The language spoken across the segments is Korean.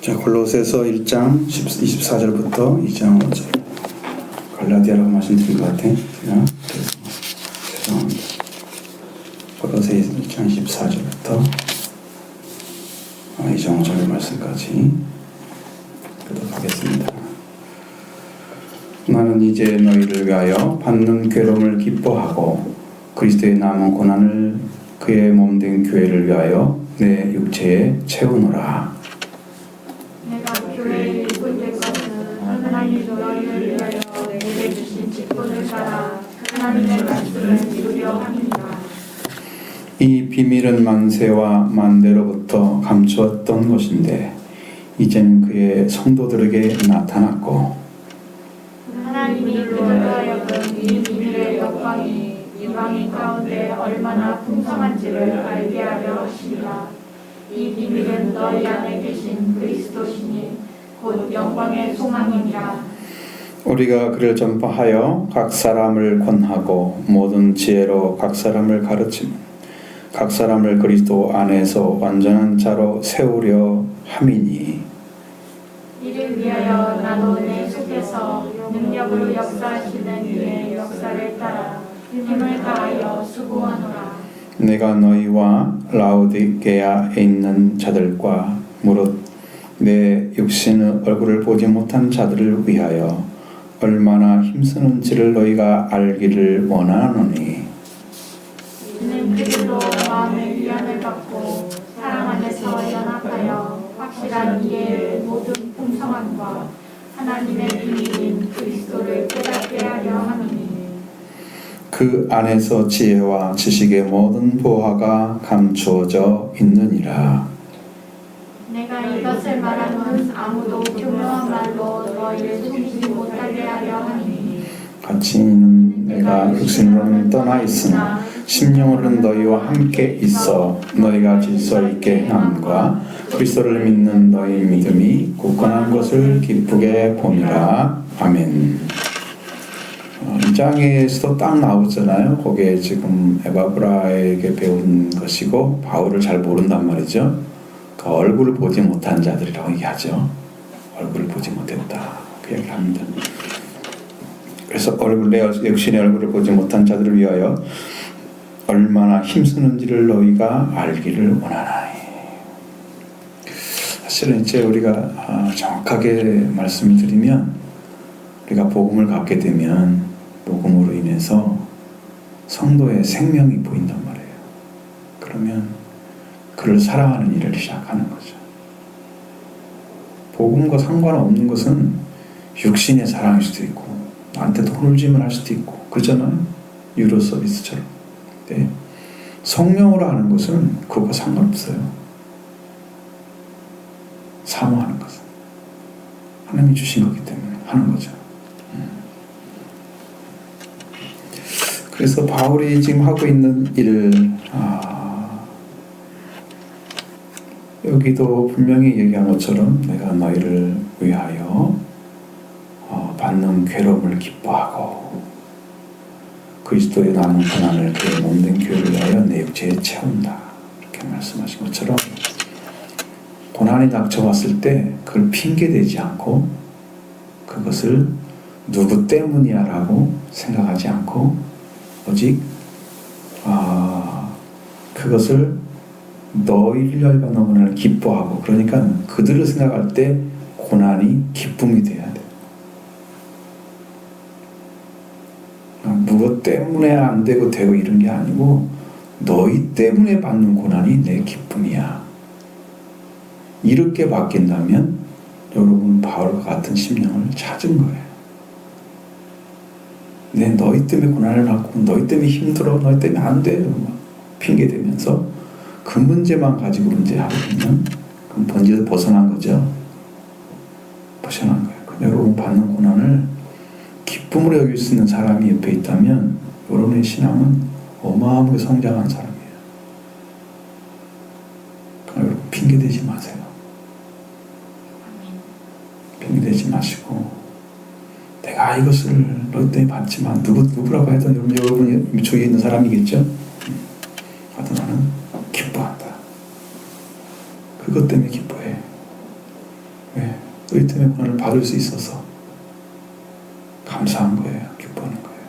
자, 골로새서 1장 24절부터 2장 5절. 갈라디아라고 말씀드린 것 같아요. 제가 죄송합니다. 골로새 1장 14절부터 2장 5절 말씀까지 교독하겠습니다. 나는 이제 너희를 위하여 받는 괴로움을 기뻐하고 그리스도의 남은 고난을 그의 몸된 교회를 위하여 내 육체에 채우노라. 내가 교회를 이끌 때까지는 하나님이 너희를 위하여 내게 주신 직분을 따라 하나님의 말씀을 이루려 합니다. 이 비밀은 만세와 만대로부터 감추었던 것인데 이제는 그의 성도들에게 나타났고 하나님이 그들로 하여금 이 비밀의 영광이 이방인 가운데 얼마나 풍성한지를 알게 하려 하십니다. 이 비밀은 너희 안에 계신 그리스도시니 곧 영광의 소망이니라. 우리가 그를 전파하여 각 사람을 권하고 모든 지혜로 각 사람을 가르치며 각 사람을 그리스도 안에서 완전한 자로 세우려 함이니 이를 위하여 나도 내 속에서 능력으로 역사하시는 이의 역사를 따라 힘을 다하여 수고하노라. 내가 너희와 라오디게아에 있는 자들과 무릇 내 육신의 얼굴을 보지 못한 자들을 위하여 얼마나 힘쓰는지를 너희가 알기를 원하노니 이는 그들로 마음의 위안을 받고 사랑 안에서 연합하여 확실한 이해의 모든 풍성함과 하나님의 비밀인 그리스도를 깨닫게 하려 함이니 그 안에서 지혜와 지식의 모든 보화가 감추어져 있느니라. 내가 이것을 말하면 아무도 교묘한 말로 너희를 속이지 못하게 하려 하니 같이 이는 내가 육신으로는 떠나 있으나 심령으로는 너희와 함께 있어 너희가 질서 있게 행함과 그리스도를 믿는 너희 믿음이 굳건한 것을 기쁘게 봄이라. 아멘. 이 장에서도 딱 나오잖아요. 거기에 지금 에바브라에게 배운 것이고 바울을 잘 모른단 말이죠. 그 얼굴을 보지 못한 자들이라고 얘기하죠. 얼굴을 보지 못했다. 그 얘기를 합니다. 그래서 내 육신의 얼굴을 보지 못한 자들을 위하여 얼마나 힘쓰는지를 너희가 알기를 원하나니. 사실은 이제 우리가 정확하게 말씀을 드리면 우리가 복음을 갖게 되면 복음으로 인해서 성도의 생명이 보인단 말이에요. 그러면 그를 사랑하는 일을 시작하는 거죠. 복음과 상관없는 것은 육신의 사랑일 수도 있고 나한테 돈을 주면 할 수도 있고 그러잖아요. 유료 서비스처럼. 네. 성령으로 하는 것은 그거와 상관없어요. 사모하는 것은 하나님이 주신 거기 때문에 하는 거죠. 그래서 바울이 지금 하고 있는 일을 여기도 분명히 얘기한 것처럼 내가 너희를 위하여 받는 괴로움을 기뻐하고 그리스도의 남은 고난을 그의 몸된 교회를 위하여 내 육체에 채운다. 이렇게 말씀하신 것처럼 고난이 닥쳐왔을 때 그걸 핑계대지 않고 그것을 누구 때문이야 라고 생각하지 않고 오직 그것을 너희를 위하여 받는 고난을 기뻐하고 그러니까 그들을 생각할 때 고난이 기쁨이 돼야 돼. 무엇 때문에 안 되고 되고 이런 게 아니고 너희 때문에 받는 고난이 내 기쁨이야. 이렇게 바뀐다면 여러분 바울과 같은 심령을 찾은 거예요. 너희 때문에 고난을 받고 너희 때문에 힘들어 너희 때문에 안 돼 핑계대면서 그 문제만 가지고 문제하고 있는 그럼 본질에서 벗어난 거죠. 벗어난 거예요. 여러분 받는 고난을 기쁨으로 여길 수 있는 사람이 옆에 있다면 여러분의 신앙은 어마어마하게 성장한 사람이에요. 그러니까 여러분 핑계대지 마세요. 핑계대지 마시고 내가 이것을 너희 때문에 받지만 누구라고 해도 여러분이 저기 있는 사람이겠죠? 하여튼 나는 기뻐한다. 그것 때문에 기뻐해. 너희 때문에 고난을 받을 수 있어서 감사한 거예요. 기뻐하는 거예요.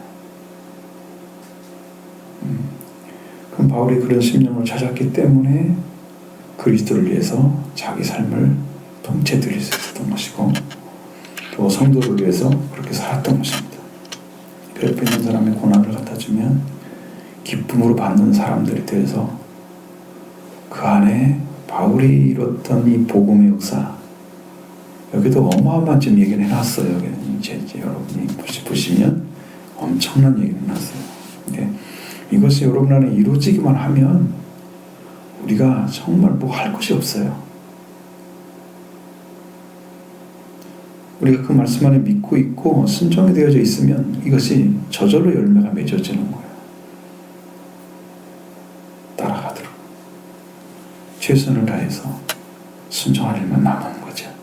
그럼 바울이 그런 심령을 찾았기 때문에 그리스도를 위해서 자기 삶을 통째 드릴 수 있었던 것이고 또 성도를 위해서 그렇게 살았던 것입니다. 그 옆에 있는 사람의 고난을 갖다 주면 기쁨으로 받는 사람들이 되어서 그 안에 바울이 이뤘던 이 복음의 역사, 여기도 어마어마한 지금 얘기를 해놨어요. 이제 여러분이 보시면 엄청난 얘기를 해놨어요. 근데 이것이 여러분 안에 이루어지기만 하면 우리가 정말 뭐 할 것이 없어요. 우리가 그 말씀 안에 믿고 있고 순종이 되어져 있으면 이것이 저절로 열매가 맺어지는 거예요. 따라가도록 최선을 다해서 순종할 일만 남은 거죠.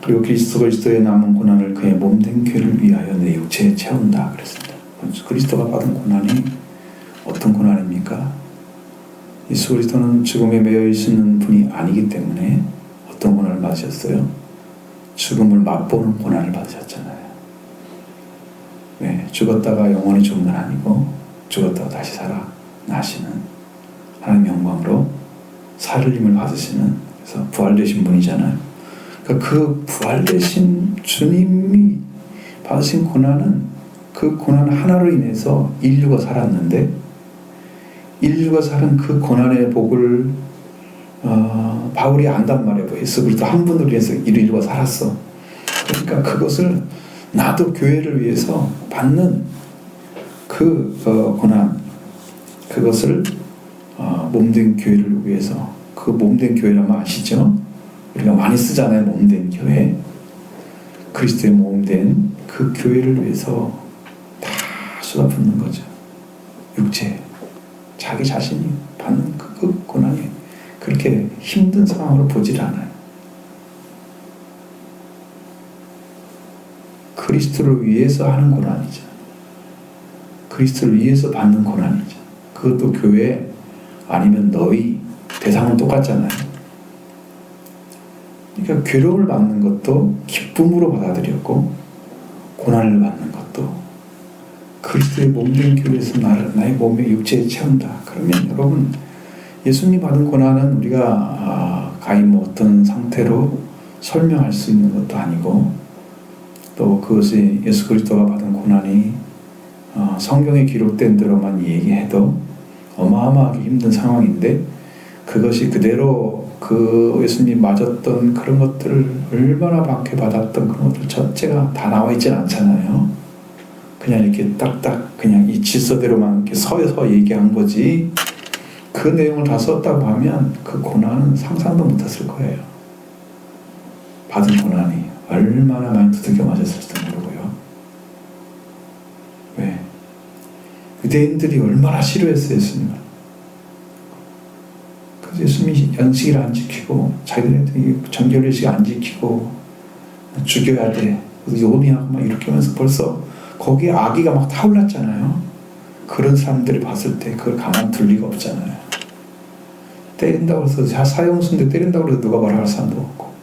그리고 그리스도의 남은 고난을 그의 몸된 교회를 위하여 내 육체에 채운다 그랬습니다. 그리스도가 받은 고난이 어떤 고난입니까? 예수 그리스도는 죽음에 매여 있는 분이 아니기 때문에 어떤 고난을 받으셨어요? 죽음을 맛보는 고난을 받으셨잖아요. 네, 죽었다가 영원히 죽는 건 아니고 죽었다가 다시 살아나시는 하나님의 영광으로 살림을 받으시는, 그래서 부활되신 분이잖아요. 그러니까 그 부활되신 주님이 받으신 고난은 그 고난 하나로 인해서 인류가 살았는데 인류가 사는 그 고난의 복을 바울이 안단 말이에요. 예수 그리스도 한 분을 위해서 인류가 살았어. 그러니까 그것을 나도 교회를 위해서 받는 그 고난, 그것을 몸된 교회를 위해서, 그 몸된 교회라면 아시죠? 우리가 많이 쓰잖아요. 몸된 교회. 그리스도의 몸된 그 교회를 위해서 다 쏟아붓는 거죠. 육체, 자기 자신이 받는 그 고난이 그렇게 힘든 상황으로 보질 않아요. 그리스도를 위해서 하는 고난이죠. 그리스도를 위해서 받는 고난이죠. 그것도 교회 아니면 너희, 대상은 똑같잖아요. 그러니까 괴로움을 받는 것도 기쁨으로 받아들였고 고난을 받는 것도 그리스도의 몸된 교회에서 나의 몸의 육체에 채운다. 그러면 여러분, 예수님이 받은 고난은 우리가 가히 뭐 어떤 상태로 설명할 수 있는 것도 아니고, 또 그것이 예수 그리스도가 받은 고난이 성경에 기록된 대로만 얘기해도 어마어마하게 힘든 상황인데, 그것이 그대로 그 예수님이 맞았던 그런 것들을 얼마나 박해받았던 그런 것들 전체가 다 나와 있지는 않잖아요. 그냥 이렇게 딱딱 그냥 이 질서대로만 이렇게 서서 얘기한 거지, 그 내용을 다 썼다고 하면 그 고난은 상상도 못했을 거예요. 받은 고난이 얼마나 많이 두들겨 맞았을지도 모르고요. 왜? 유대인들이 얼마나 싫어했어요, 예수님을. 그래서 예수님이 안식일을 안 지키고 자기들이 정결일식 안 지키고 죽여야 돼, 요미하고 막 이렇게 하면서 벌써 거기에 악의가 막 타올랐잖아요. 그런 사람들이 봤을 때 그걸 가만둘 리가 없잖아요. 때린다고 해서 사형수인데 때린다고 해서 누가 뭐라 할 사람도 없고,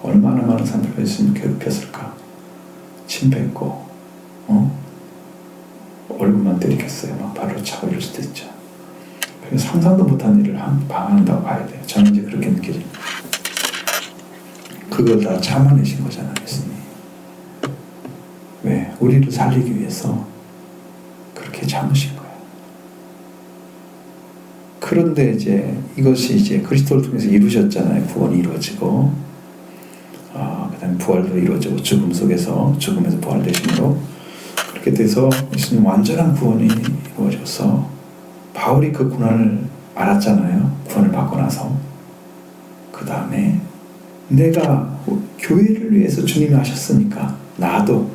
얼마나 많은 사람들이 예수님을 괴롭혔을까. 침 뱉고 얼굴만 때리겠어요. 막 발로 차고 이럴 수도 있죠. 그래서 상상도 못한 일을 방한다고 봐야 돼요. 저는 이제 그렇게 느껴집니다. 그걸 다 참아내신 거잖아요, 예수님이. 왜? 우리를 살리기 위해서 그렇게 참으신 거예요. 그런데 이제 이것이 이제 그리스도를 통해서 이루셨잖아요. 구원이 이루어지고, 그 다음에 부활도 이루어지고, 죽음에서 부활되심으로 그렇게 돼서 예수님 완전한 구원이 이루어져서, 바울이 그 고난을 알았잖아요. 구원을 받고 나서. 그 다음에 내가 교회를 위해서 주님이 하셨으니까 나도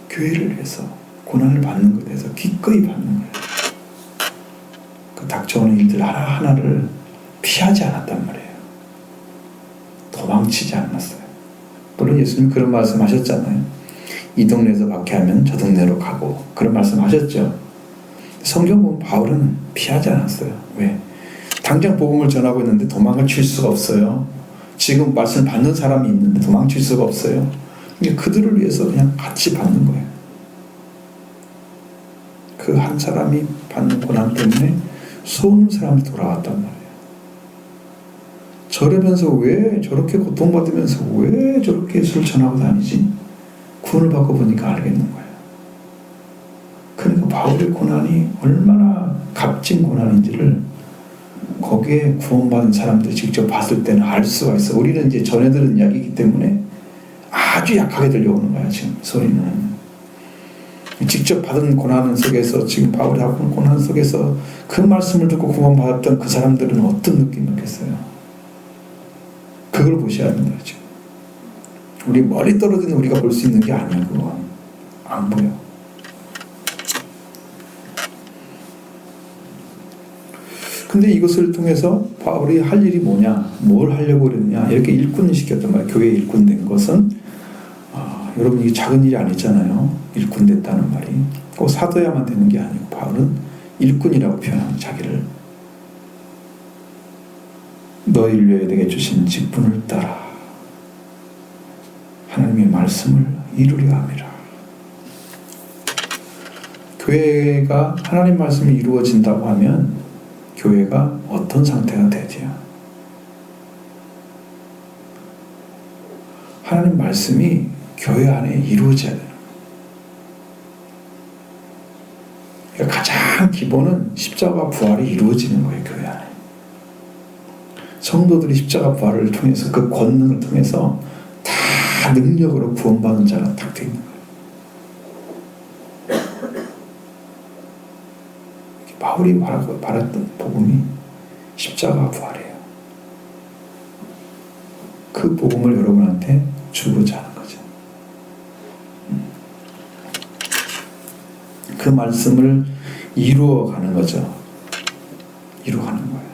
교회를 위해서 고난을 받는 것에 대해서 기꺼이 받는 거예요. 그 닥쳐오는 일들 하나하나를 피하지 않았단 말이에요. 도망치지 않았어요. 물론 예수님 그런 말씀 하셨잖아요. 이 동네에서 박해하면 저 동네로 가고, 그런 말씀 하셨죠. 성경 보면 바울은 피하지 않았어요. 왜? 당장 복음을 전하고 있는데 도망을 칠 수가 없어요. 지금 말씀을 받는 사람이 있는데 도망칠 수가 없어요. 그러니까 그들을 위해서 그냥 같이 받는 거예요. 그 한 사람이 받는 고난 때문에 수많은 사람이 돌아왔단 말이에요. 저러면서 왜 저렇게 고통받으면서 왜 저렇게 예수를 전하고 다니지? 구원을 받고 보니까 알겠는 거예요. 그러니까 바울의 고난이 얼마나 값진 고난인지를 거기에 구원받은 사람들이 직접 봤을 때는 알 수가 있어. 우리는 이제 전해 들은 이야기이기 때문에 아주 약하게 들려오는 거야. 지금 소리는 직접 받은 고난 속에서, 지금 바울이 하고 고난 속에서 그 말씀을 듣고 구원받았던 그 사람들은 어떤 느낌이었겠어요? 그걸 보셔야 된다. 지금 우리 멀리 떨어진 우리가 볼 수 있는 게 아니야. 그건 안 보여. 근데 이것을 통해서 바울이 할 일이 뭐냐, 뭘 하려고 그랬냐, 이렇게 일꾼을 시켰단 말이에요. 교회 일꾼 된 것은 여러분 이게 작은 일이 아니잖아요. 일꾼 됐다는 말이 꼭 사도야만 되는 게 아니고 바울은 일꾼이라고 표현합니다. 자기를 너희를 위하여 내게 주신 직분을 따라 하나님의 말씀을 이루려 함이라. 교회가 하나님 말씀이 이루어진다고 하면 교회가 어떤 상태가 되지요? 하나님 말씀이 교회 안에 이루어져야 돼요. 그러니까 가장 기본은 십자가 부활이 이루어지는 거예요. 교회 안에 성도들이 십자가 부활을 통해서, 그 권능을 통해서 다 능력으로 구원받는 자가 딱 되어 있는 거예요. 바울이 말했던 복음이 십자가 부활이에요. 그 복음을 여러분한테 주고자 하는 거죠. 그 말씀을 이루어가는 거죠. 이루어가는 거예요.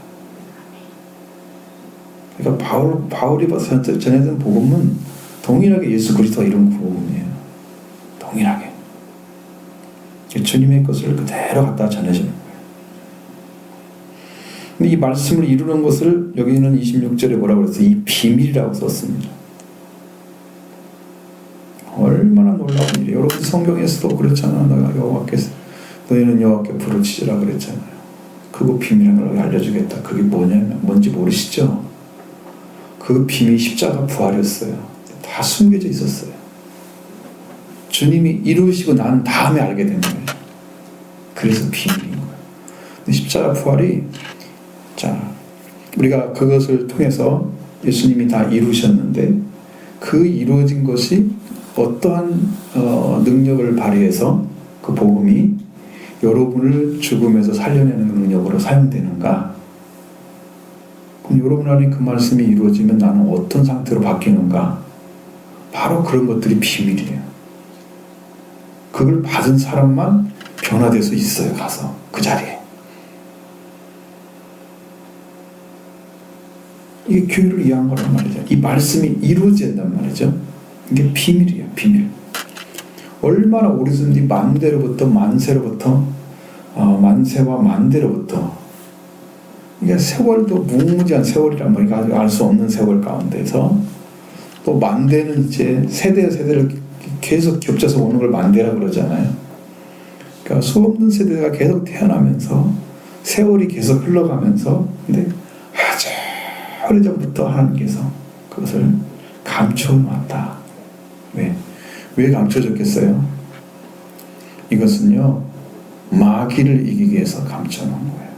그러니까 바울이 전해진 복음은 동일하게 예수 그리스도가 이룬 복음이에요. 동일하게. 주님의 것을 그대로 갖다 전해주는 거예요. 근데 이 말씀을 이루는 것을 여기는 26절에 뭐라고 그랬어요? 이 비밀이라고 썼습니다. 얼마나 놀라운 일이에요. 여러분 성경에서도 그랬잖아. 너희는 여호와께 부르짖으라 그랬잖아요. 그거 비밀한 걸 알려주겠다. 그게 뭐냐면 뭔지 모르시죠? 그 비밀이 십자가 부활이었어요. 다 숨겨져 있었어요. 주님이 이루시고 난 다음에 알게 된 거예요. 그래서 비밀인 거예요. 근데 십자가 부활이, 자, 우리가 그것을 통해서 예수님이 다 이루셨는데 그 이루어진 것이 어떠한 능력을 발휘해서 그 복음이 여러분을 죽음에서 살려내는 능력으로 사용되는가? 그럼 여러분 안에 그 말씀이 이루어지면 나는 어떤 상태로 바뀌는가? 바로 그런 것들이 비밀이에요. 그걸 받은 사람만 변화될 수 있어요. 가서 그 자리에. 이게 교회를 위한 거란 말이죠. 이 말씀이 이루어진단 말이죠. 이게 비밀이에요. 비밀. 얼마나 오래전인지 만대로부터 만세로부터 만세와 만대로부터, 이게 세월도 무궁무진한 세월이란 말이니까 알 수 없는 세월 가운데서 또 만대는 이제 세대를 계속 겹쳐서 오는 걸 만대라고 그러잖아요. 그러니까 수없는 세대가 계속 태어나면서 세월이 계속 흘러가면서, 근데 아주 오래전부터 하나님께서 그것을 감춰 놨다. 왜 감춰졌겠어요? 이것은요, 마귀를 이기기 위해서 감춰 놓은 거예요.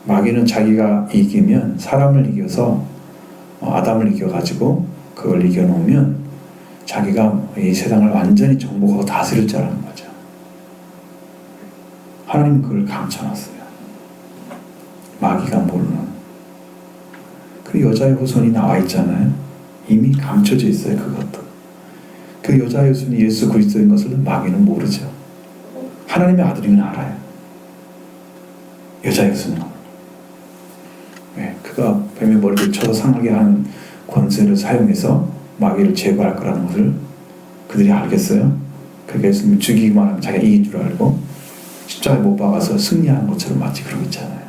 마귀는 자기가 이기면, 사람을 이겨서 아담을 이겨가지고 그걸 이겨놓으면 자기가 이 세상을 완전히 정복하고 다스릴 줄 아는 거죠. 하나님은 그걸 감춰놨어요. 마귀가 모르는. 그 여자의 후손이 나와 있잖아요. 이미 감춰져 있어요. 그것도. 그 여자의 후손이 예수 그리스도인 것을 마귀는 모르죠. 하나님의 아들이면 알아요. 여자의 후손은. 그가 뱀의 머리를 쳐서 상하게 하는 권세를 사용해서 마귀를 제거할 거라는 것을 그들이 알겠어요. 그러니까 예수님을 죽이기만 하면 자기가 이긴 줄 알고 십자가에 못 박아서 승리하는 것처럼 마치 그러고 있잖아요.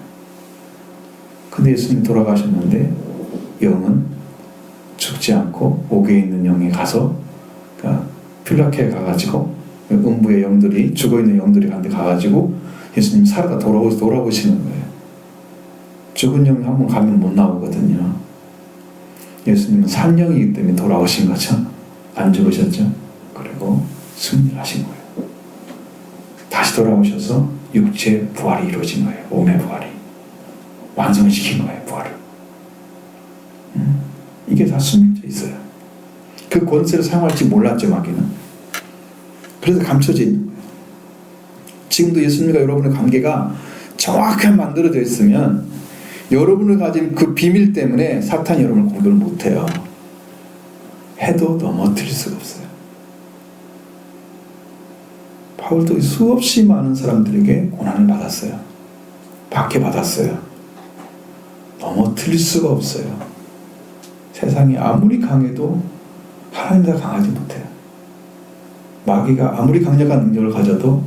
근데 예수님 돌아가셨는데 영은 죽지 않고 옥에 있는 영이 가서, 그러니까 필라케에 가가지고 음부의 영들이, 죽어있는 영들이 가는데 가가지고 예수님 살아가 돌아오시는 거예요. 죽은 영이 한번 가면 못 나오거든요. 예수님은 산 영이기 때문에 돌아오신 거죠. 안 죽으셨죠. 그리고 승리하신 거예요. 다시 돌아오셔서 육체 부활이 이루어진 거예요. 몸의 부활이 완성을 시킨 거예요. 부활을. 이게 다 숨겨져 있어요. 그 권세를 사용할지 몰랐죠, 마귀는. 그래서 감춰져 있는 거예요. 지금도 예수님과 여러분의 관계가 정확하게 만들어져 있으면 여러분을 가진 그 비밀 때문에 사탄이 여러분을 공격을 못해요. 해도 넘어뜨릴 수가 없어요. 바울도 수없이 많은 사람들에게 고난을 받았어요. 박해받았어요. 넘어뜨릴 수가 없어요. 세상이 아무리 강해도 하나님보다 강하지 못해요. 마귀가 아무리 강력한 능력을 가져도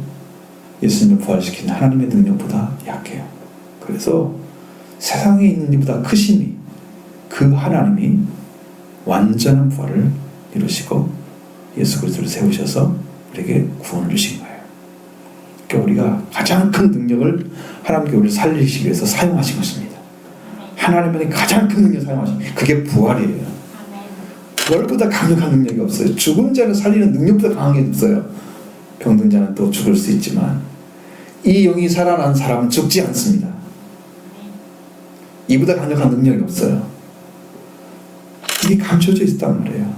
예수님을 부활시키는 하나님의 능력보다 약해요. 그래서 세상에 있는 이보다 크심이 그 하나님이 완전한 부활을 이루시고 예수 그리스도를 세우셔서 우리에게 구원을 주신 거예요. 그러니까 우리가 가장 큰 능력을 하나님께 우리를 살리시기 위해서 사용하신 것입니다. 하나님은 가장 큰 능력을 사용하신, 그게 부활이에요. 부활보다 강력한 능력이 없어요. 죽은 자를 살리는 능력보다 강한 게 없어요. 병든 자는 또 죽을 수 있지만 이 영이 살아난 사람은 죽지 않습니다. 이보다 강력한 능력이 없어요. 이게 감춰져 있단 말이에요.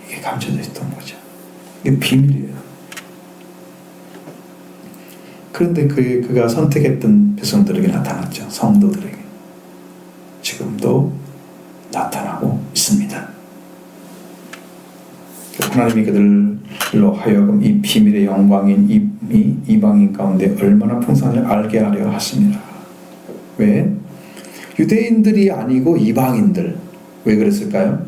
이게 감춰져 있던 거죠. 이게 비밀이에요. 그런데 그가 선택했던 백성들에게 나타났죠. 성도들에게. 지금도 나타나고 있습니다. 하나님이 그들로 하여금 이 비밀의 영광인 이방인 가운데 얼마나 풍성한지 알게 하려 하십니다. 왜? 유대인들이 아니고 이방인들. 왜 그랬을까요?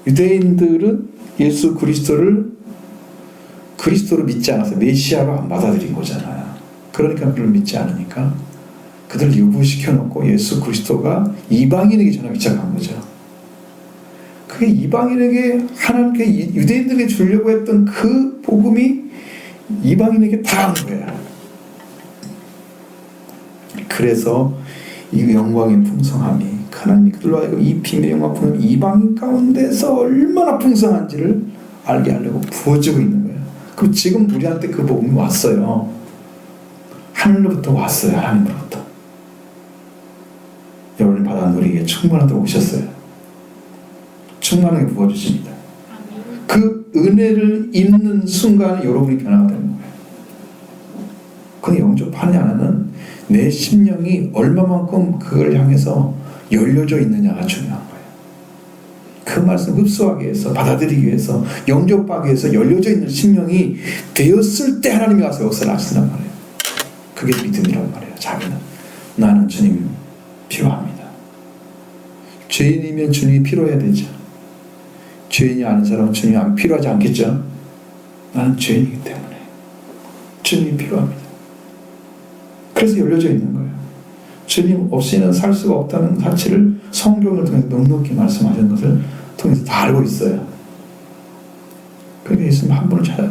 유대인들은 예수 그리스도를 믿지 않아서 메시아로 안 받아들인 거잖아요. 그러니까 그를 믿지 않으니까 그들을 유부시켜놓고 예수 그리스도가 이방인에게 전하기 시작한 거죠. 그게 이방인에게, 하나님께 유대인들에게 주려고 했던 그 복음이 이방인에게 닿은 거예요. 그래서 이 영광의 풍성함이, 하나님이 그들로 하여금 이 비밀의 영광 풍성함이 이방인 가운데서 얼마나 풍성한지를 알게 하려고 부어주고 있는 거예요. 그럼 지금 우리한테 그 복음이 왔어요. 하늘로부터 왔어요. 하나님으로부터. 여러분이 받아 누리기에 충분하도록 오셨어요. 충만하게 부어주십니다. 그 은혜를 입는 순간 여러분이 변화가 되는 거예요. 근데 영접하느냐 안 하는 내 심령이 얼마만큼 그걸 향해서 열려져 있느냐가 중요한 거예요. 그 말씀 흡수하기 위해서, 받아들이기 위해서, 영접하기 위해서 열려져 있는 심령이 되었을 때 하나님이 와서 역사를 하신단 말이에요. 그게 믿음이란 말이에요. 자기는 나는 주님 필요합니다. 죄인이면 주님이 필요해야 되죠. 죄인이 아닌 사람은 주님이 안 필요하지 않겠죠. 나는 죄인이기 때문에 주님이 필요합니다. 그래서 열려져 있는 거예요. 주님 없이는 살 수가 없다는 사실을 성경을 통해서 넉넉히 말씀하신 것을 통해서 다 알고 있어요. 그러니까 예수님 한 분을 찾아,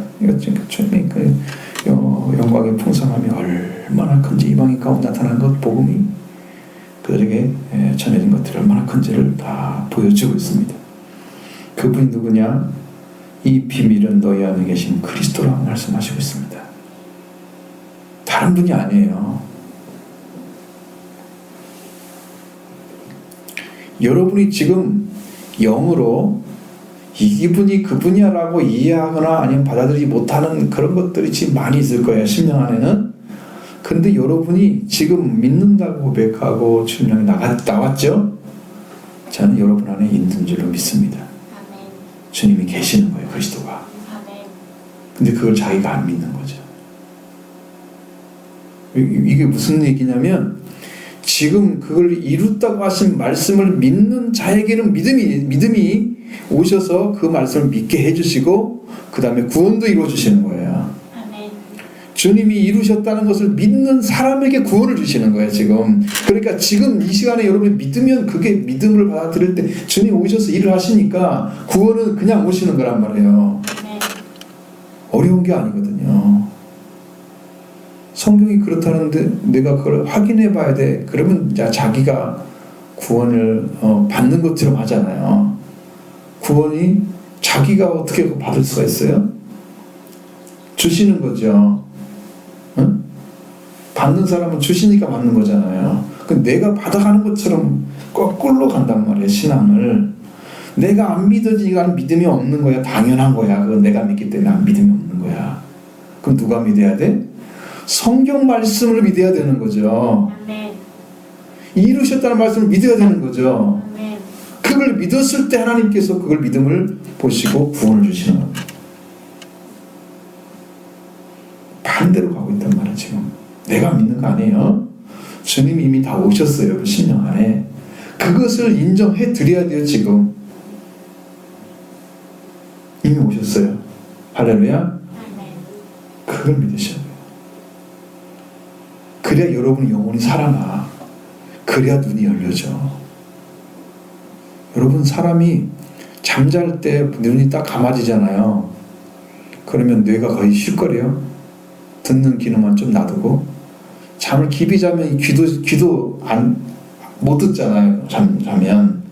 주님의 그 영광의 풍성함이 얼마나 큰지, 이방인 가운데 나타난 것, 복음이 그들에게 전해진 것들이 얼마나 큰지를 다 보여주고 있습니다. 그분이 누구냐? 이 비밀은 너희 안에 계신 그리스도라고 말씀하시고 있습니다. 다른 분이 아니에요. 여러분이 지금 영으로 이분이 그분이야 라고 이해하거나 아니면 받아들이지 못하는 그런 것들이 지금 많이 있을 거예요. 심령 안에는. 근데 여러분이 지금 믿는다고 고백하고 주님이 나왔죠? 저는 여러분 안에 있는 줄로 믿습니다. 주님이 계시는 거예요. 그리스도가. 근데 그걸 자기가 안 믿는 거죠. 이게 무슨 얘기냐면 지금 그걸 이뤘다고 하신 말씀을 믿는 자에게는 믿음이 오셔서 그 말씀을 믿게 해주시고 그 다음에 구원도 이루어주시는 거예요. 주님이 이루셨다는 것을 믿는 사람에게 구원을 주시는 거예요, 지금. 그러니까 지금 이 시간에 여러분이 믿으면 그게 믿음을 받아들일 때 주님 오셔서 일을 하시니까 구원은 그냥 오시는 거란 말이에요. 어려운 게 아니거든요. 성경이 그렇다는데 내가 그걸 확인해 봐야 돼. 그러면 이제 자기가 구원을 받는 것처럼 하잖아요. 구원이 자기가 어떻게 받을 수가 있어요? 주시는 거죠. 응? 받는 사람은 주시니까 받는 거잖아요. 내가 받아가는 것처럼 거꾸로 간단 말이에요, 신앙을. 내가 안 믿어지니까 믿음이 없는 거야. 당연한 거야. 그건 내가 믿기 때문에 안 믿음이 없는 거야. 그럼 누가 믿어야 돼? 성경 말씀을 믿어야 되는 거죠. 이루셨다는 말씀을 믿어야 되는 거죠. 그걸 믿었을 때 하나님께서 그걸 믿음을 보시고 구원을 주시는 겁니다. 반대로 가고 있단 말이에요, 지금. 내가 믿는 거 아니에요. 주님이 이미 다 오셨어요, 10년 안에. 그것을 인정해 드려야 돼요, 지금. 이미 오셨어요. 할렐루야. 그걸 믿으셔야 돼요. 그래야 여러분의 영혼이 살아나. 그래야 눈이 열려져. 여러분, 사람이 잠잘 때 눈이 딱 감아지잖아요. 그러면 뇌가 거의 쉴거려요. 듣는 기능만 좀 놔두고 잠을 깊이 자면 귀도 못 듣잖아요. 자면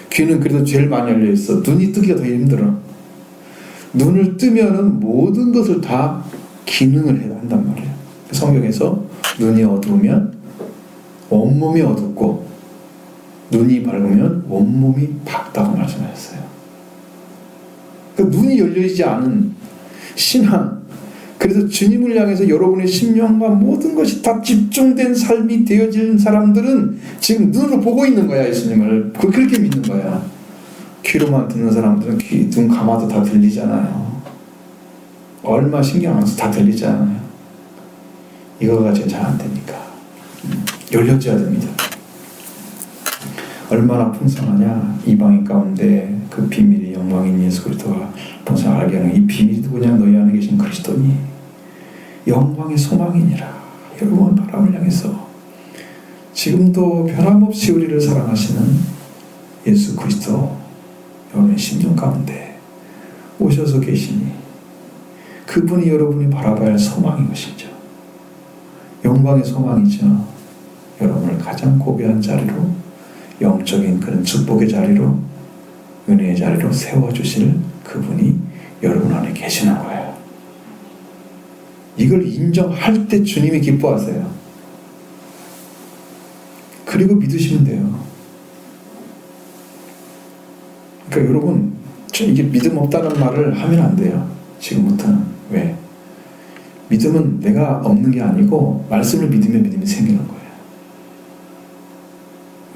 귀는 그래도 제일 많이 열려 있어. 눈이 뜨기가 더 힘들어. 눈을 뜨면은 모든 것을 다 기능을 해야 한단 말이에요. 성경에서 눈이 어두우면 온몸이 어둡고 눈이 밝으면 온몸이 밝다고 말씀하셨어요. 그러니까 눈이 열려있지 않은 신앙, 그래서 주님을 향해서 여러분의 심령과 모든 것이 다 집중된 삶이 되어지는 사람들은 지금 눈으로 보고 있는 거야, 예수님을. 그렇게 믿는 거야. 귀로만 듣는 사람들은 눈 감아도 다 들리잖아요. 얼마 신경 안 써도 다 들리잖아요. 이거가 지금 잘 안 되니까 열려져야 됩니다. 얼마나 풍성하냐. 이방인 가운데 그 비밀이 영광인 예수 그리스도가 풍성하게 하는 이 비밀이 누구냐? 너희 안에 계신 그리스도니 영광의 소망이니라. 여러분 바람을 향해서 지금도 변함없이 우리를 사랑하시는 예수 그리스도 여러분의 심령 가운데 오셔서 계시니 그분이 여러분이 바라봐야 할 소망인 것이죠. 영광의 소망이죠. 여러분을 가장 고귀한 자리로, 영적인 그런 축복의 자리로, 은혜의 자리로 세워주실 그분이 여러분 안에 계시는 거예요. 이걸 인정할 때 주님이 기뻐하세요. 그리고 믿으시면 돼요. 그러니까 여러분, 이게 믿음 없다는 말을 하면 안 돼요. 지금부터는. 왜? 믿음은 내가 없는 게 아니고 말씀을 믿으면 믿음이 생기는 거예요.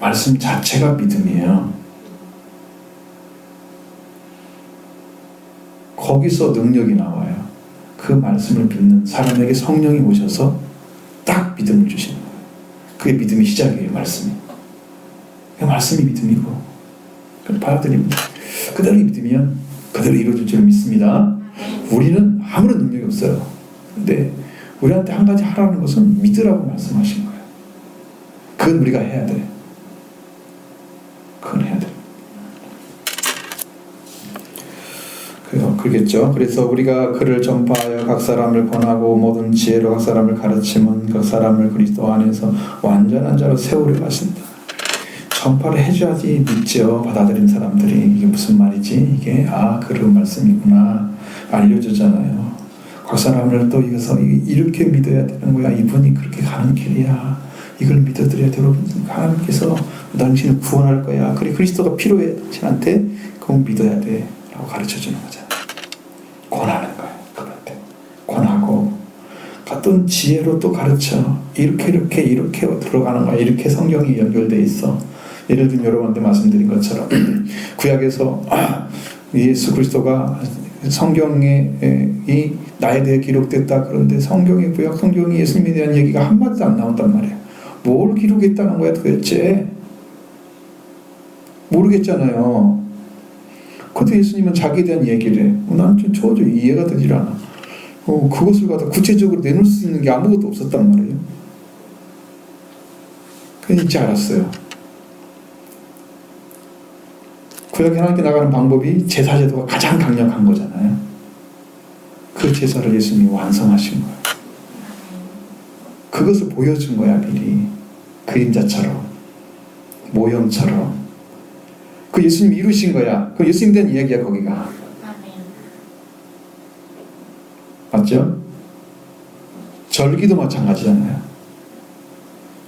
말씀 자체가 믿음이에요. 거기서 능력이 나와요. 그 말씀을 믿는 사람에게 성령이 오셔서 딱 믿음을 주시는 거예요. 그게 믿음의 시작이에요, 말씀이. 그 말씀이 믿음이고, 그걸 받아들입니다. 그대로 믿으면 그대로 이루어질 줄 믿습니다. 우리는 아무런 능력이 없어요. 근데 우리한테 한 가지 하라는 것은 믿으라고 말씀하신 거예요. 그건 우리가 해야 돼. 그건 해야 돼. 그러겠죠. 그래서 우리가 그를 전파하여 각 사람을 권하고 모든 지혜로 각 사람을 가르치면 각 사람을 그리스도 안에서 완전한 자로 세우려 하신다. 전파를 해줘야지 믿죠. 받아들인 사람들이. 이게 무슨 말이지? 이게 그런 말씀이구나. 알려주잖아요. 각 사람을 또 이렇게 믿어야 되는 거야. 이분이 그렇게 가는 길이야. 이걸 믿어드려야 돼. 여러분, 하나님께서 당신을 구원할 거야. 그래, 그리스도가 필요해. 당신한테 그건 믿어야 돼. 라고 가르쳐주는 거잖아. 권하는 거야. 그런데 권하고 어떤 지혜로 또 가르쳐. 이렇게 들어가는 거야. 이렇게 성경이 연결되어 있어. 예를 들면 여러분한테 말씀드린 것처럼 구약에서 예수 그리스도가 성경에 이 나에 대해 기록됐다. 그런데 성경의 구약 성경이 예수님에 대한 얘기가 한마디도 안 나온단 말이에요. 뭘 기록했다는 거야 도대체? 모르겠잖아요. 근데 예수님은 자기에 대한 얘기를 해. 나는 좀 도저히 이해가 되질 않아. 그것을 갖다 구체적으로 내놓을 수 있는 게 아무것도 없었단 말이에요. 그냥 잊지 알았어요. 구약에 하나님께 나가는 방법이 제사제도가 가장 강력한 거잖아요. 그 제사를 예수님이 완성하신 거예요. 그것을 보여준 거야, 미리. 그림자처럼, 모형처럼. 그 예수님이 이루신 거야. 그 예수님 된 이야기야, 거기가. 맞죠? 절기도 마찬가지잖아요.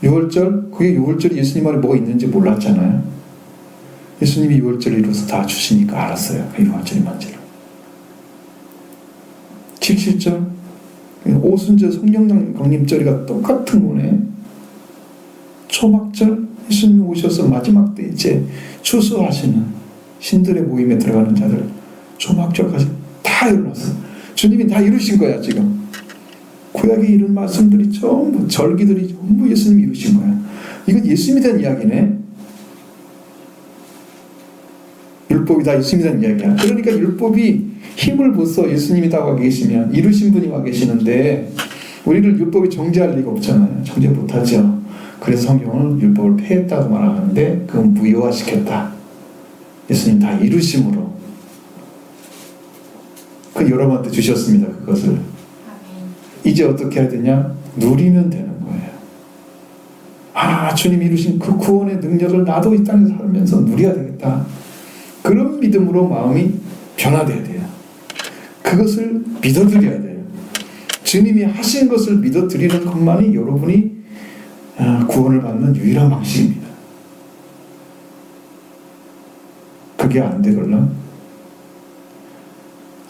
6월절, 그게 6월절이 예수님 안에 뭐가 있는지 몰랐잖아요. 예수님이 6월절을 이루어서 다 주시니까 알았어요. 그 6월절이 뭔지를. 77절, 오순절 성령 강림절이가 똑같은 거네. 초막절, 예수님이 오셔서 마지막 때 이제 추수하시는 신들의 모임에 들어가는 자들, 초막절까지 다 이루었어. 주님이 다 이루신 거야, 지금. 구약에 이런 말씀들이 전부, 절기들이 전부 예수님이 이루신 거야. 이건 예수님에 대한 이야기네. 율법이 다 예수님에 대한 이야기야. 그러니까 율법이 힘을 벗어 예수님이 다 와 계시면, 이루신 분이 와 계시는데, 우리를 율법이 정죄할 리가 없잖아요. 정죄 못하죠. 그래서 성경은 율법을 폐했다고 말하는데, 그건 무효화시켰다. 예수님 다 이루심으로. 그 여러분한테 주셨습니다. 그것을. 이제 어떻게 해야 되냐? 누리면 되는 거예요. 주님이 이루신 그 구원의 능력을 나도 이 땅에서 살면서 누려야 되겠다. 그런 믿음으로 마음이 변화돼야 돼요. 그것을 믿어드려야 돼요. 주님이 하신 것을 믿어드리는 것만이 여러분이 구원을 받는 유일한 방식입니다. 그게 안 되걸라?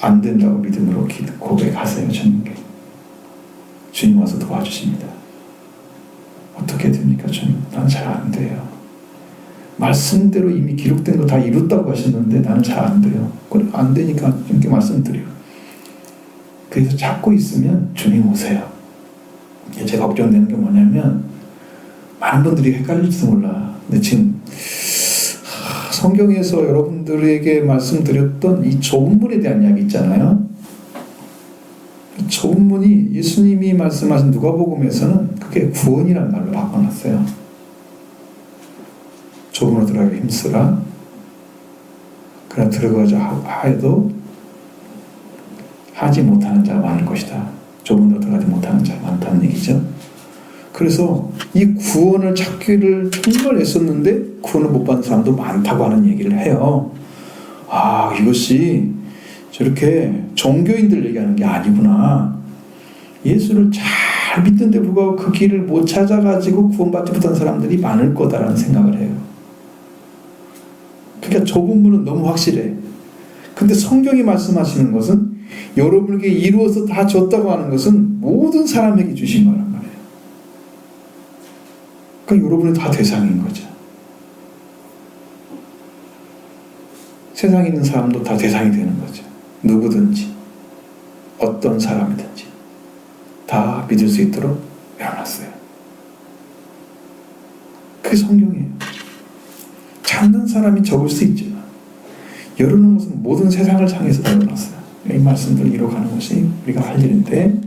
안 된다고 믿음으로 고백하세요. 주님께. 주님 와서 도와주십니다. 어떻게 됩니까? 주님, 난 잘 안 돼요. 말씀대로 이미 기록된 거 다 이뤘다고 하셨는데 나는 잘 안 돼요. 그래, 안 되니까 이렇게 말씀드려요. 그래서 찾고 있으면 주님 오세요. 제가 걱정되는 게 뭐냐면, 많은 분들이 헷갈릴지도 몰라. 근데 지금 성경에서 여러분들에게 말씀드렸던 이 좁은 문에 대한 이야기 있잖아요. 좁은 문이 예수님이 말씀하신 누가복음에서는 그게 구원이라는 말로 바꿔놨어요. 좁은 문으로 들어가기 힘쓰라. 그러나 들어가자 하여도 하지 못하는 자가 많을 것이다. 좁은 문으로 들어가지 못하는 자가 많다는 얘기죠. 그래서 이 구원을 찾기를 정말 애썼는데 구원을 못 받는 사람도 많다고 하는 얘기를 해요. 이것이 저렇게 종교인들 얘기하는 게 아니구나. 예수를 잘 믿는데 불구하고 그 길을 못 찾아가지고 구원받지 못한 사람들이 많을 거다라는 생각을 해요. 그러니까 좁은 문은 너무 확실해. 근데 성경이 말씀하시는 것은 여러분에게 이루어서 다 줬다고 하는 것은 모든 사람에게 주신 거란 말이에요. 그러니까 여러분이 다 대상인 거죠. 세상에 있는 사람도 다 대상이 되는 거죠. 누구든지 어떤 사람이든지 다 믿을 수 있도록 해놨어요. 그게 성경이에요. 찾는 사람이 적을 수 있지만 열어놓은 것은 모든 세상을 향해서 다 열어놨어요. 이 말씀들을 이뤄가는 것이 우리가 할 일인데,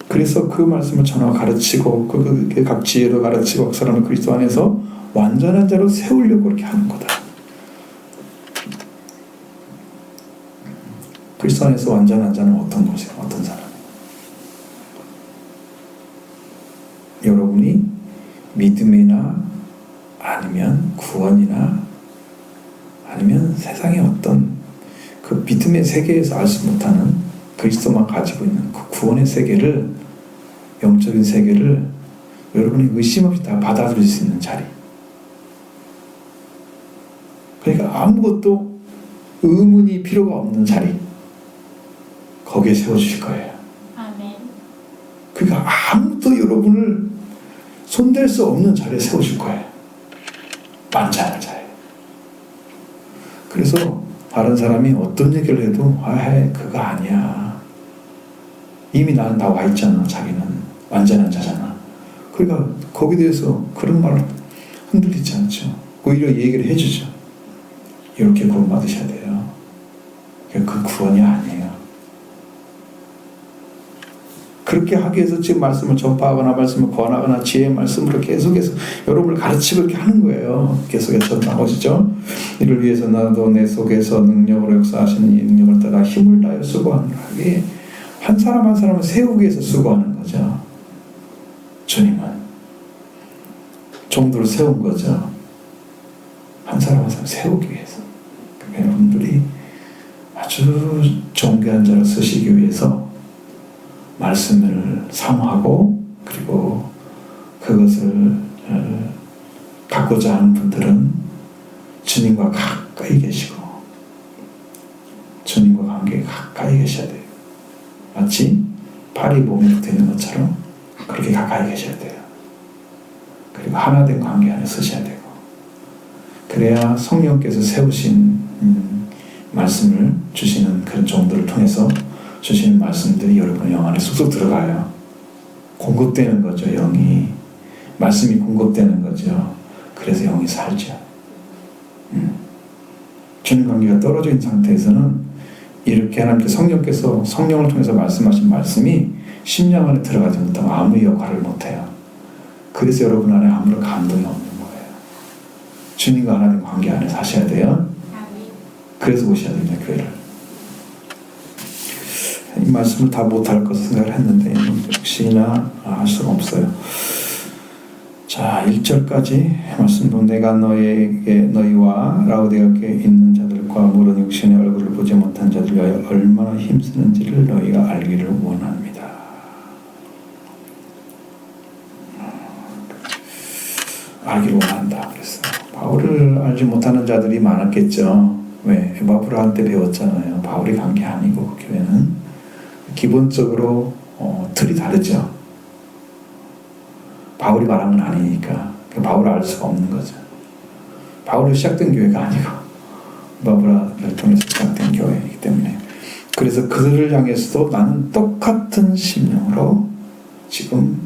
그래서 그 말씀을 전하고 가르치고 각 지혜로 가르치고 그 사람을 그리스도 안에서 완전한 자로 세우려고 그렇게 하는 거다. 그리스도 안에서 완전한 자는 어떤 것이에요? 어떤 사람? 여러분이 믿음이나 아니면 구원이나 아니면 세상의 어떤 그 믿음의 세계에서 알 수 못하는 그리스도만 가지고 있는 그 구원의 세계를, 영적인 세계를 여러분이 의심 없이 다 받아들일 수 있는 자리. 그러니까 아무것도 의문이 필요가 없는 자리. 거기에 세워주실 거예요. 아멘. 그러니까 아무도 여러분을 손댈 수 없는 자리에 세우실 거예요. 만장할 자예요. 그래서 다른 사람이 어떤 얘기를 해도 그거 아니야. 이미 나는 다 와 있잖아. 자기는 완전한 자잖아. 그러니까 거기에 대해서 그런 말을 흔들리지 않죠. 오히려 얘기를 해주죠. 이렇게 구원받으셔야 돼요. 그 구원이 아니에요. 그렇게 하기 위해서 지금 말씀을 전파하거나 말씀을 권하거나 지혜의 말씀으로 계속해서 여러분을 가르치고 이렇게 하는 거예요. 계속해서 나오시죠. 이를 위해서 나도 내 속에서 능력으로 역사하시는 이 능력을 따라 힘을 다하여 수고하는 거예요. 한 사람 한 사람을 세우기 위해서 수고하는 거죠. 주님은 종들을 세운 거죠. 한 사람 한 사람 세우기 위해서. 그러니까 여러분들이 아주 존귀한 자로 쓰시기 위해서 말씀을 사모하고 그리고 그것을 갖고자 하는 분들은 주님과 가까이 계시고 주님과 관계에 가까이 계셔야 돼요. 마치 팔이 몸에 붙어 있는 것처럼 그렇게 가까이 계셔야 돼요. 그리고 하나된 관계 안에 서셔야 되고 그래야 성령께서 세우신 말씀을 주시는 그런 종들을 통해서 주시는 말씀들이 여러분의 영 안에 쑥쑥 들어가요. 공급되는 거죠. 영이 말씀이 공급되는 거죠. 그래서 영이 살죠. 주님 관계가 떨어져 있는 상태에서는 이렇게 하나님께 성령께서 성령을 통해서 말씀하신 말씀이 심령 안에 들어가지 못하고 아무 역할을 못해요. 그래서 여러분 안에 아무런 감동이 없는 거예요. 주님과 하나님 관계 안에 사셔야 돼요. 그래서 오셔야 됩니다. 교회를. 이 말씀을 다 못할 것을 생각을 했는데 역시나 할 수가 없어요. 자, 1절까지 말씀도 내가 너희와 라오디게에 있는 자들과 물은 육신의 얼굴을 보지 못한 자들 위하여 얼마나 힘쓰는지를 너희가 알기를 원합니다. 알기를 원한다 그랬어요. 바울을 알지 못하는 자들이 많았겠죠. 왜? 에바브라한테 배웠잖아요. 바울이 간 게 아니고 교회는 기본적으로 틀이 다르죠. 바울이 말한 건 아니니까 바울을 알 수가 없는 거죠. 바울로 시작된 교회가 아니고 에바브라를 통해서 시작된 교회이기 때문에 그래서 그들을 향해서도 나는 똑같은 심령으로 지금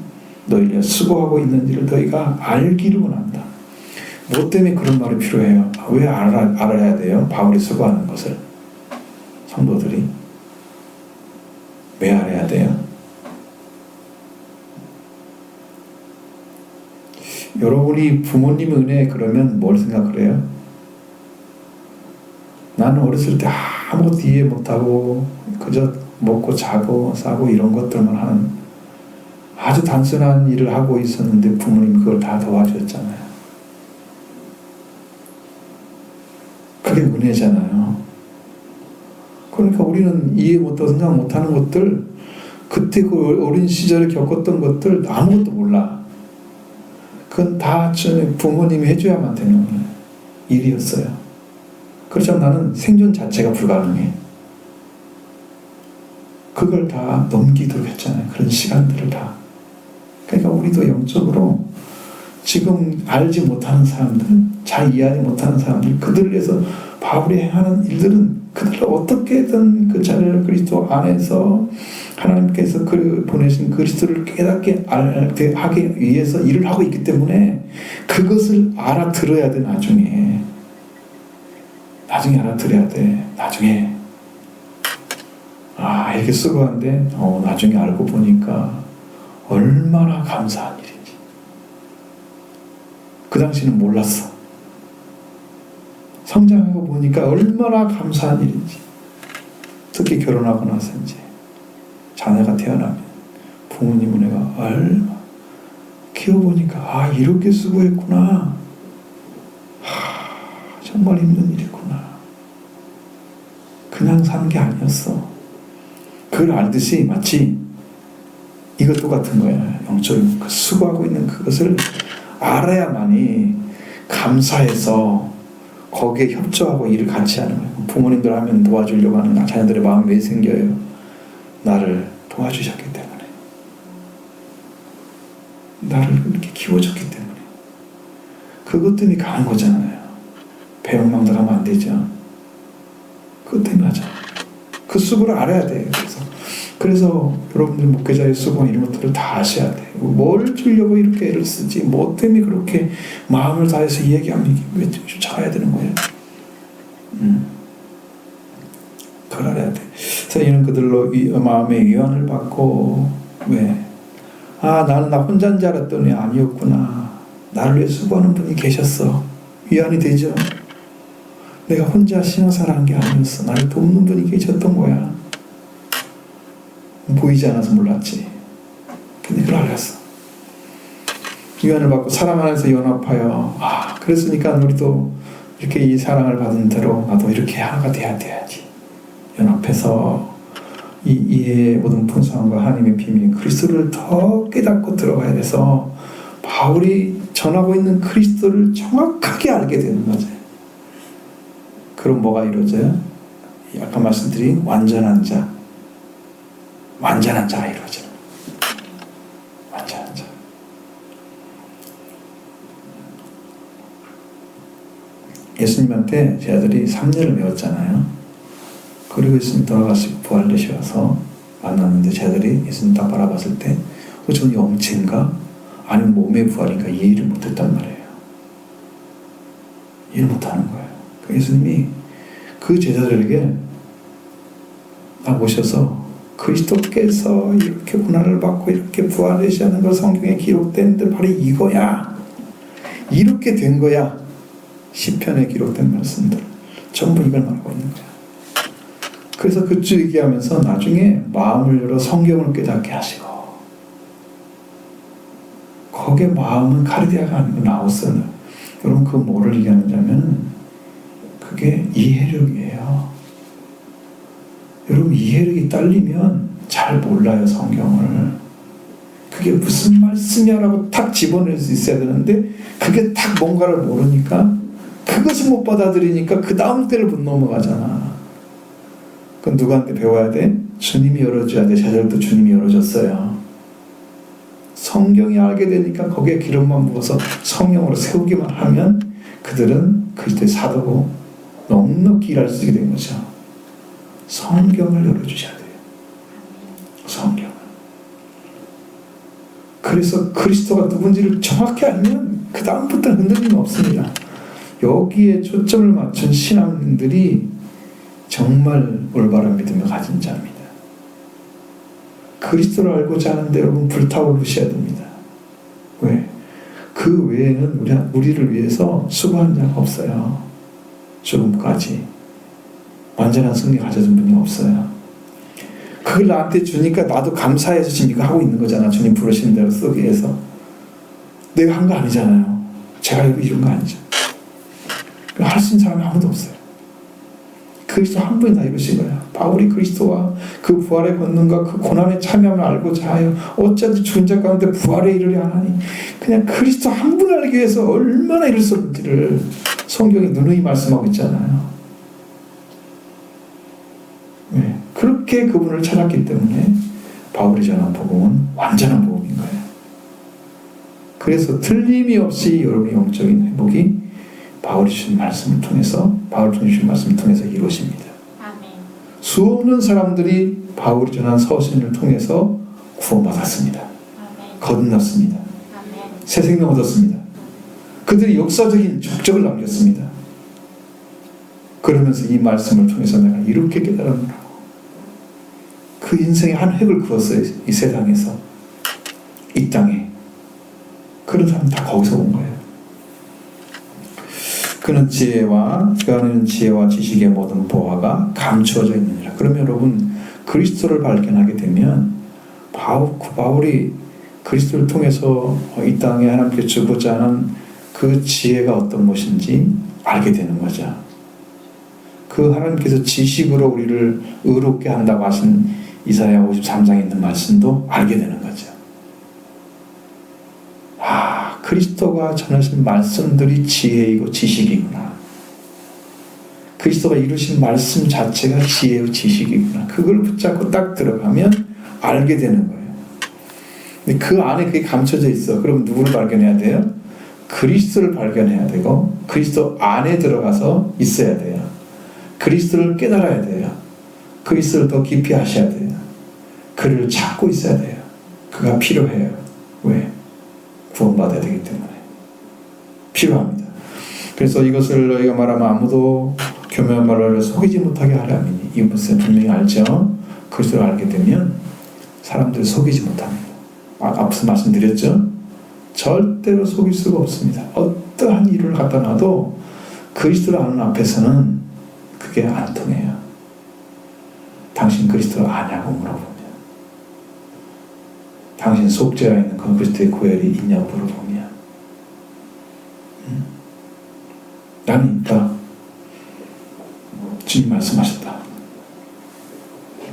너희가 수고하고 있는지를 너희가 알기를 원한다. 뭐 때문에 그런 말이 필요해요? 왜 알아야 돼요? 바울이 수고하는 것을 성도들이 왜 알아야 돼요? 여러분이 부모님 은혜 그러면 뭘 생각을 해요? 나는 어렸을 때 아무것도 이해 못하고 그저 먹고 자고 싸고 이런 것들만 하는 아주 단순한 일을 하고 있었는데 부모님 그걸 다 도와주셨잖아요. 그게 은혜잖아요. 그러니까 우리는 이해 못하고 생각 못하는 것들 그때 그 어린 시절에 겪었던 것들 아무것도 몰라. 그건 다 부모님이 해줘야만 되는 일이었어요. 그렇지만 나는 생존 자체가 불가능해. 그걸 다 넘기도록 했잖아요. 그런 시간들을 다. 그러니까 우리도 영적으로 지금 알지 못하는 사람들, 잘 이해하지 못하는 사람들, 그들을 위해서 바울이 행하는 일들은 그들을 어떻게든 그 자를 그리스도 안에서 하나님께서 보내신 그리스도를 깨닫게 하기 위해서 일을 하고 있기 때문에 그것을 알아들어야 돼. 나중에 알아들어야 돼. 나중에 이렇게 수고한데 나중에 알고 보니까 얼마나 감사한 일인지. 그 당시는 몰랐어. 성장하고 보니까 얼마나 감사한 일인지. 특히 결혼하고 나서 이제 자녀가 태어나면 부모님 은혜가 얼마 키워보니까 이렇게 수고했구나. 정말 힘든 일이구나. 그냥 사는 게 아니었어. 그걸 알듯이 마치 이것도 같은 거야. 영적으로 그 수고하고 있는 그것을 알아야만이 감사해서 거기에 협조하고 일을 같이 하는 거예요. 부모님들 하면 도와주려고 하는 자녀들의 마음이 왜 생겨요? 나를 도와주셨기 때문에, 나를 이렇게 키워줬기 때문에. 그것 때문에 가는 거잖아요. 배은망덕하면 안 되죠. 그것 때문에 하잖아. 그 수고를 알아야 돼요. 그래서 여러분들 목회자의 수고 이런 것들을 다 아셔야 돼요. 뭘 주려고 이렇게 애를 쓰지? 뭐 때문에 그렇게 마음을 다해서 얘기하면 왜 쫓아가야 되는 거예요? 그걸 알아야 돼. 그래서 이는 그들로 마음의 위안을 받고 왜? 나는 나 혼자인 줄 알았더니 아니었구나. 나를 위해 수고하는 분이 계셨어. 위안이 되죠? 내가 혼자 신앙생활한 게 아니었어. 나를 돕는 분이 계셨던 거야. 보이지 않아서 몰랐지. 근데 그걸 알았어. 위안을 받고 사랑 안에서 연합하여 그랬으니까 우리도 이렇게 이 사랑을 받은 대로 나도 이렇게 하나가 돼야지. 연합해서 이 이해의 모든 풍성함과 하나님의 비밀인 그리스도를 더 깨닫고 들어가야 돼서 바울이 전하고 있는 그리스도를 정확하게 알게 되는 거죠. 그럼 뭐가 이루어져요? 아까 말씀드린 완전한 자가 이루어져요. 완전한 자. 예수님한테 제 아들이 3년을 배웠잖아요. 그리고 예수님 돌아가시고 부활되셔서 만났는데 제 아들이 예수님 딱 바라봤을 때 저는 영체인가? 아니면 몸의 부활인가? 이해를 못했단 말이에요. 이해를 못하는 거예요. 예수님이 그 제자들에게 오셔서 그리스도께서 이렇게 고난을 받고 이렇게 부활하시는 걸 성경에 기록된 들 바로 이거야. 이렇게 된 거야. 시편에 기록된 말씀들 전부 이걸 말하고 있는 거야. 그래서 그쪽 얘기하면서 나중에 마음을 열어 성경을 깨닫게 하시고 거기에 마음은 카르디아가 아니고 나우스는 여러분 그 뭐를 얘기하느냐면 그게 이해력이에요. 여러분 이해력이 딸리면 잘 몰라요 성경을. 그게 무슨 말씀이야라고 탁 집어낼 수 있어야 되는데 그게 탁 뭔가를 모르니까 그것을 못 받아들이니까 그 다음 때를 못 넘어가잖아. 그건 누구한테 배워야 돼? 주님이 열어줘야 돼. 제자들도 주님이 열어줬어요. 성경이 알게 되니까 거기에 기름만 부어서 성령으로 세우기만 하면 그들은 그리스도의 사도고 넉넉히 일할 수 있게 된 거죠. 성경을 열어주셔야 돼요. 성경을. 그래서 그리스도가 누군지를 정확히 알면 그 다음부터는 흔들림이 없습니다. 여기에 초점을 맞춘 신앙인들이 정말 올바른 믿음을 가진 자입니다. 그리스도를 알고자 하는데 여러분 불타오르셔야 됩니다. 왜? 그 외에는 우리를 위해서 수고한 자가 없어요. 죽음까지 완전한 승리 가져준 분이 없어요. 그걸 나한테 주니까 나도 감사해서 지금 이거 하고 있는 거잖아. 주님 부르시는 대로 쓰기 위해서. 내가 한 거 아니잖아요. 제가 이런 거 아니죠. 할 수 있는 사람이 아무도 없어요. 그리스도 한 분이 다 이루신 거예요. 바울이 그리스도와 그 부활의 권능과 그 고난의 참여함을 알고자 하여 어쩐지 죽은 자 가운데 부활에 이르려 하나니 그냥 그리스도 한 분을 알기 위해서 얼마나 이룰 수 없는지를 성경이 누누이 말씀하고 있잖아요. 네. 그렇게 그분을 찾았기 때문에 바울이 전한 복음은 완전한 복음인 거예요. 그래서 틀림이 없이 여러분의 영적인 회복이 바울이 주신 말씀을 통해서 주신 말씀을 통해서 이루어집니다. 아멘. 수없는 사람들이 바울이 전한 서신을 통해서 구원받았습니다. 아멘. 거듭났습니다. 아멘. 새 생명 얻었습니다. 그들이 역사적인 족적을 남겼습니다. 그러면서 이 말씀을 통해서 내가 이렇게 깨달았노라고 그 인생의 한 획을 그었어요. 이 세상에서 이 땅에. 그런 사람 다 거기서 온 거예요. 그는 지혜와 지식의 모든 보화가 감추어져 있느니라. 그러면 여러분 그리스도를 발견하게 되면 바울이 그리스도를 통해서 이 땅에 하나님께 주고자 하는 그 지혜가 어떤 것인지 알게 되는 거죠. 그 하나님께서 지식으로 우리를 의롭게 한다고 하신 이사야 53장에 있는 말씀도 알게 되는 거죠. 그리스도가 전하신 말씀들이 지혜이고 지식이구나. 그리스도가 이루신 말씀 자체가 지혜요 지식이구나. 그걸 붙잡고 딱 들어가면 알게 되는 거예요. 근데 그 안에 그게 감춰져 있어. 그럼 누구를 발견해야 돼요? 그리스도를 발견해야 되고 그리스도 안에 들어가서 있어야 돼요. 그리스도를 깨달아야 돼요. 그리스도를 더 깊이 하셔야 돼요. 그를 찾고 있어야 돼요. 그가 필요해요. 왜? 구원받아야 되기 때문에 필요합니다. 그래서 이것을 너희가 말하면 아무도 교묘한 말로 속이지 못하게 하라 함이니 이것을 분명히 알죠. 그리스도를 알게 되면 사람들을 속이지 못합니다. 앞서 말씀드렸죠? 절대로 속일 수가 없습니다. 어떠한 일을 갖다 놔도 그리스도를 아는 앞에서는 그게 안 통해요. 당신 그리스도를 아냐고 물어보면, 당신 속죄가 있는 그 그리스도의 고열이 있냐고 물어보면, 나는 있다. 주님 말씀하셨다.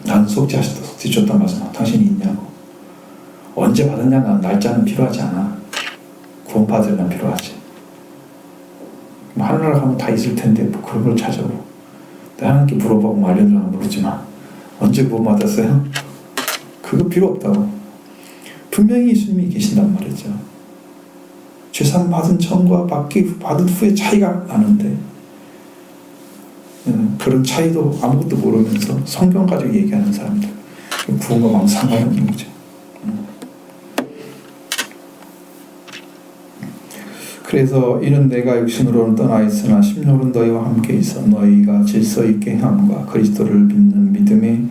나는 속죄하셨다. 속죄 줬다 말씀하셨다. 당신이 있냐고. 언제 받았냐? 난 날짜는 필요하지 않아. 구원받으려면 필요하지. 하늘나라 가면 다 있을 텐데 뭐 그런 걸 찾아오고. 하나님께 물어보고 말려주려면 모르지만 언제 구원받았어요? 그거 필요 없다고. 분명히 예수님이 계신단 말이죠. 죄산 받은 전과 받은 후에 차이가 나는데 그런 차이도 아무것도 모르면서 성경 가지고 얘기하는 사람들, 구원과 아무 상관이 없는 거죠. 그래서 이는 내가 육신으로는 떠나 있으나 심령으로는 너희와 함께 있어 너희가 질서 있게 행함과 그리스도를 믿는 믿음에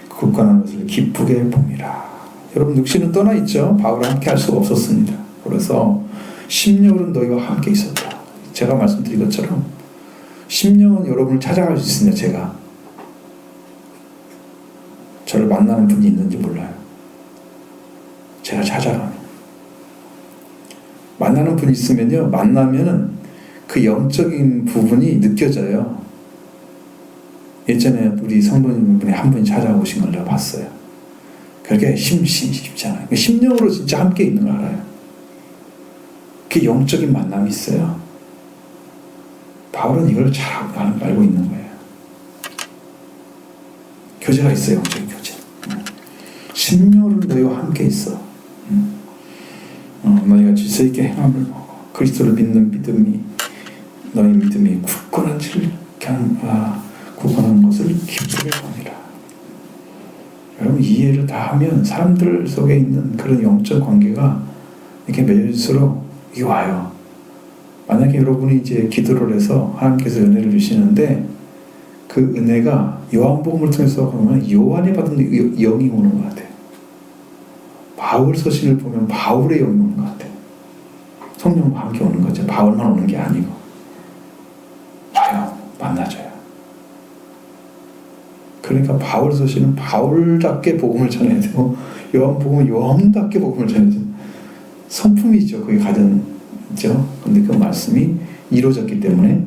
굳건한 것을 기쁘게 봄이라. 여러분, 육신은 떠나 있죠. 바울과 함께 할 수가 없었습니다. 그래서 심령으로는 너희와 함께 있었다. 제가 말씀드린 것처럼 심령은 여러분을 찾아갈 수 있습니다. 제가 저를 만나는 분이 있는지 몰라요. 제가 찾아가면 만나는 분이 있으면요, 만나면은 그 영적인 부분이 느껴져요. 예전에 우리 성도님분이 한 분이 찾아오신 걸 내가 봤어요. 그게 쉽잖아요. 심령으로 진짜 함께 있는 걸 알아요. 그 영적인 만남이 있어요. 바울은 이걸 잘 알고 있는 거예요. 교제가 있어요. 영적인 교제. 심령으로 너희와 함께 있어. 너희가 질서 있게 행함을 보고 그리스도를 믿는 믿음이 너희 믿음이 굳건한 것을 기쁘게 보니라. 여러분, 이해를 다 하면 사람들 속에 있는 그런 영적 관계가 이렇게 맺을수록 이게 와요. 만약에 여러분이 이제 기도를 해서 하나님께서 은혜를 주시는데 그 은혜가 요한복음을 통해서 보면 요한이 받은 영이 오는 것 같아요. 바울 서신을 보면 바울의 영이 오는 것 같아요. 성령과 함께 오는 거죠. 바울만 오는 게 아니고 와요. 만나줘요. 그러니까 바울 서신은 바울답게 복음을 전해야 되고 요한복음은 요한답게 복음을 전해야 돼요. 성품이죠. 그게 가진 있죠. 근데 그 말씀이 이루어졌기 때문에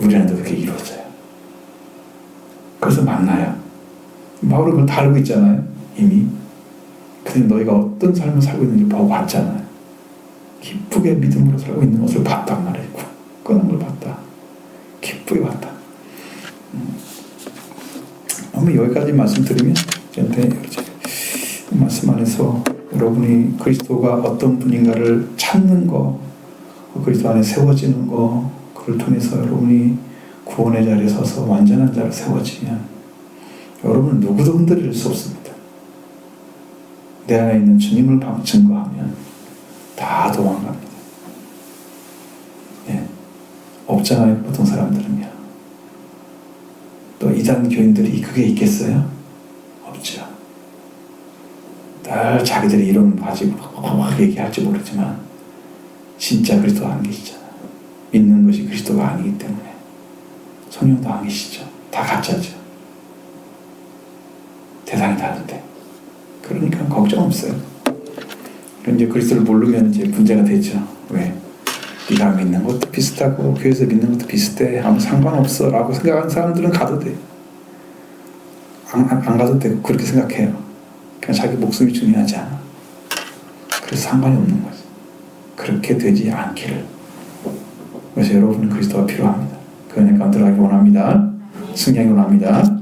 우리한테도 그렇게 이루어져요. 그래서 만나요. 바울은 그걸 다 알고 있잖아요. 이미. 근데 너희가 어떤 삶을 살고 있는지 보고 봤잖아요. 기쁘게 믿음으로 살고 있는 것을 봤단 말이에요. 굳건한 걸 봤다. 기쁘게 봤다. 한번 여기까지 말씀드리면 저한테 말씀 안에서 여러분이 그리스도가 어떤 분인가를 찾는 거, 그리스도 안에 세워지는 거, 그걸 통해서 여러분이 구원의 자리에 서서 완전한 자로 세워지면 여러분은 누구도 흔들릴 수 없습니다. 내 안에 있는 주님을 증거하면 다 도망갑니다. 예. 없잖아요, 보통 사람들은요. 또 이단 교인들이 그게 있겠어요? 없죠. 늘 자기들이 이름 가지고 막 얘기할지 모르지만 진짜 그리스도가 안 계시잖아요. 믿는 것이 그리스도가 아니기 때문에. 성령도 안 계시죠. 다 가짜죠. 대상이 다른데. 그러니까 걱정 없어요. 이제 그리스도를 모르면 이제 문제가 되죠. 왜? 네가 믿는 것도 비슷하고 교회에서 믿는 것도 비슷해. 아무 상관없어 라고 생각하는 사람들은 가도 돼. 안 가도 되고 그렇게 생각해요. 그냥 자기 목숨이 중요하지 않아. 그래서 상관이 없는 거지. 그렇게 되지 않기를. 그래서 여러분은 그리스도가 필요합니다. 그 은혜 가운데 들어가기 원합니다. 승리하기 원합니다.